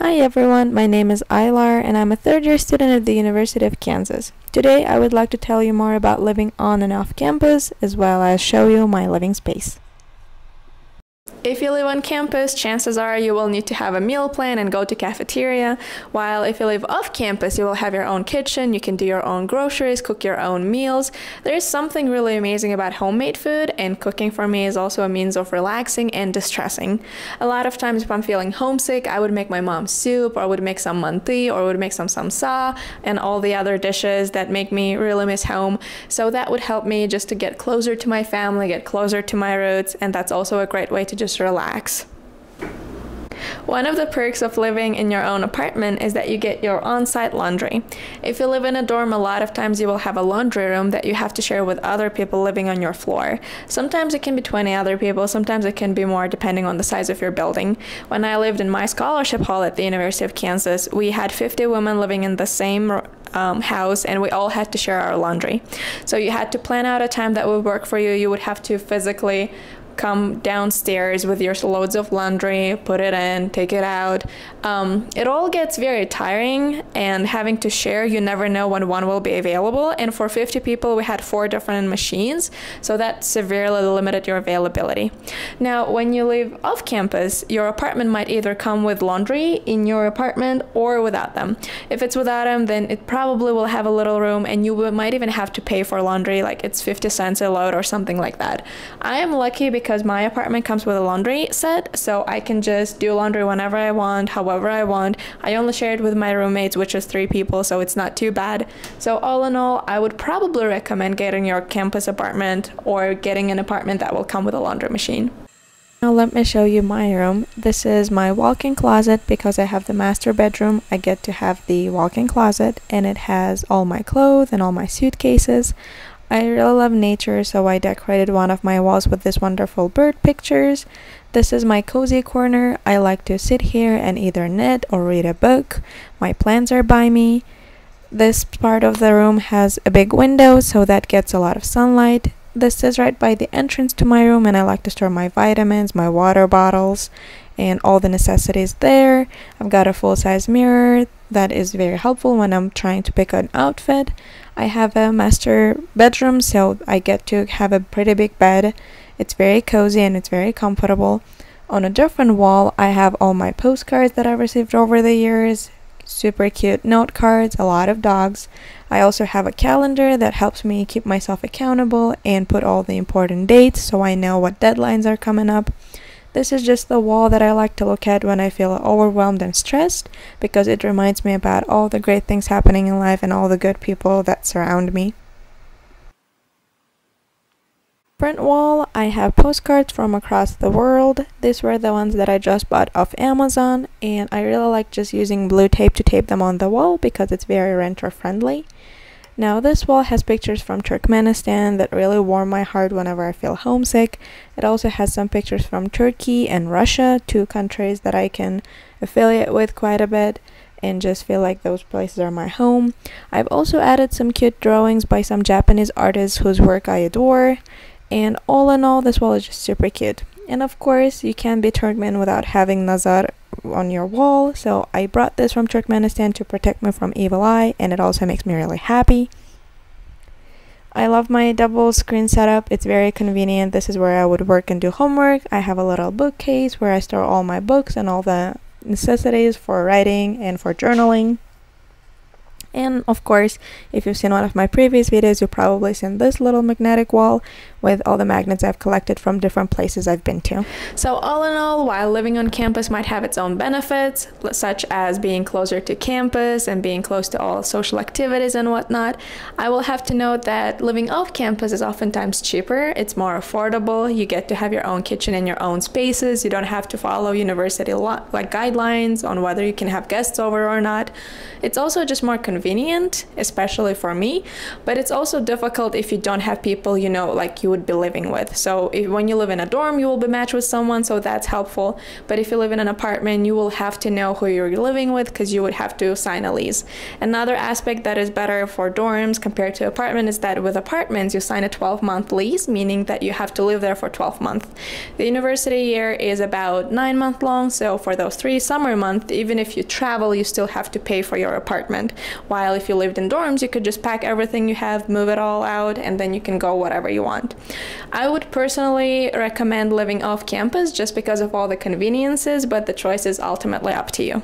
Hi everyone, my name is Aylar and I'm a third year student at the University of Kansas. Today I would like to tell you more about living on and off campus as well as show you my living space. If you live on campus, chances are you will need to have a meal plan and go to cafeteria, while if you live off campus, you will have your own kitchen, you can do your own groceries, cook your own meals. There is something really amazing about homemade food, and cooking for me is also a means of relaxing and distressing. A lot of times if I'm feeling homesick, I would make my mom soup, or would make some manti, or would make some samsa, and all the other dishes that make me really miss home. So that would help me just to get closer to my family, get closer to my roots, and that's also a great way to just relax. One of the perks of living in your own apartment is that you get your on-site laundry. If you live in a dorm, a lot of times you will have a laundry room that you have to share with other people living on your floor. Sometimes it can be 20 other people, sometimes it can be more depending on the size of your building. When I lived in my scholarship hall at the University of Kansas, we had 50 women living in the same house, and we all had to share our laundry. So you had to plan out a time that would work for you. You would have to physically come downstairs with your loads of laundry, put it in, take it out. It all gets very tiring, and having to share, you never know when one will be available. And for 50 people, we had 4 different machines, so that severely limited your availability. Now, when you live off campus, your apartment might either come with laundry in your apartment or without them. If it's without them, then it probably will have a little room, and you might even have to pay for laundry, like it's 50 cents a load or something like that. I am lucky because my apartment comes with a laundry set, so I can just do laundry whenever I want, however I want. I only share it with my roommates, which is 3 people, so it's not too bad. So all in all, I would probably recommend getting your campus apartment or getting an apartment that will come with a laundry machine. Now let me show you my room. This is my walk-in closet. Because I have the master bedroom, I get to have the walk-in closet, and it has all my clothes and all my suitcases. I really love nature, so I decorated one of my walls with this wonderful bird pictures. This is my cozy corner. I like to sit here and either knit or read a book. My plants are by me. This part of the room has a big window, so that gets a lot of sunlight. This is right by the entrance to my room, and I like to store my vitamins, my water bottles, and all the necessities there. I've got a full-size mirror that is very helpful when I'm trying to pick an outfit. I have a master bedroom, so I get to have a pretty big bed. It's very cozy and it's very comfortable. On a different wall, I have all my postcards that I've received over the years. Super cute note cards, a lot of dogs. I also have a calendar that helps me keep myself accountable and put all the important dates so I know what deadlines are coming up. This is just the wall that I like to look at when I feel overwhelmed and stressed, because it reminds me about all the great things happening in life and all the good people that surround me. Print wall, I have postcards from across the world. These were the ones that I just bought off Amazon, and I really like just using blue tape to tape them on the wall because it's very renter friendly. Now this wall has pictures from Turkmenistan that really warm my heart whenever I feel homesick. It also has some pictures from Turkey and Russia, 2 countries that I can affiliate with quite a bit and just feel like those places are my home. I've also added some cute drawings by some Japanese artists whose work I adore, and all in all, this wall is just super cute. And of course, you can't be Turkmen without having Nazar on your wall, so I brought this from Turkmenistan to protect me from evil eye, and it also makes me really happy. I love my double screen setup. It's very convenient. This is where I would work and do homework. I have a little bookcase where I store all my books and all the necessities for writing and for journaling. And of course, if you've seen one of my previous videos, you've probably seen this little magnetic wall with all the magnets I've collected from different places I've been to. So all in all, while living on campus might have its own benefits, such as being closer to campus and being close to all social activities and whatnot, I will have to note that living off campus is oftentimes cheaper. It's more affordable. You get to have your own kitchen and your own spaces. You don't have to follow university guidelines on whether you can have guests over or not. It's also just more convenient, especially for me, but it's also difficult if you don't have people, like you would be living with. So when you live in a dorm, you will be matched with someone, so that's helpful. But if you live in an apartment, you will have to know who you're living with because you would have to sign a lease. Another aspect that is better for dorms compared to apartment is that with apartments, you sign a 12-month lease, meaning that you have to live there for 12 months. The university year is about 9 months long, so for those 3 summer months, even if you travel, you still have to pay for your apartment. While if you lived in dorms, you could just pack everything you have, move it all out, and then you can go whatever you want. I would personally recommend living off campus just because of all the conveniences, but the choice is ultimately up to you.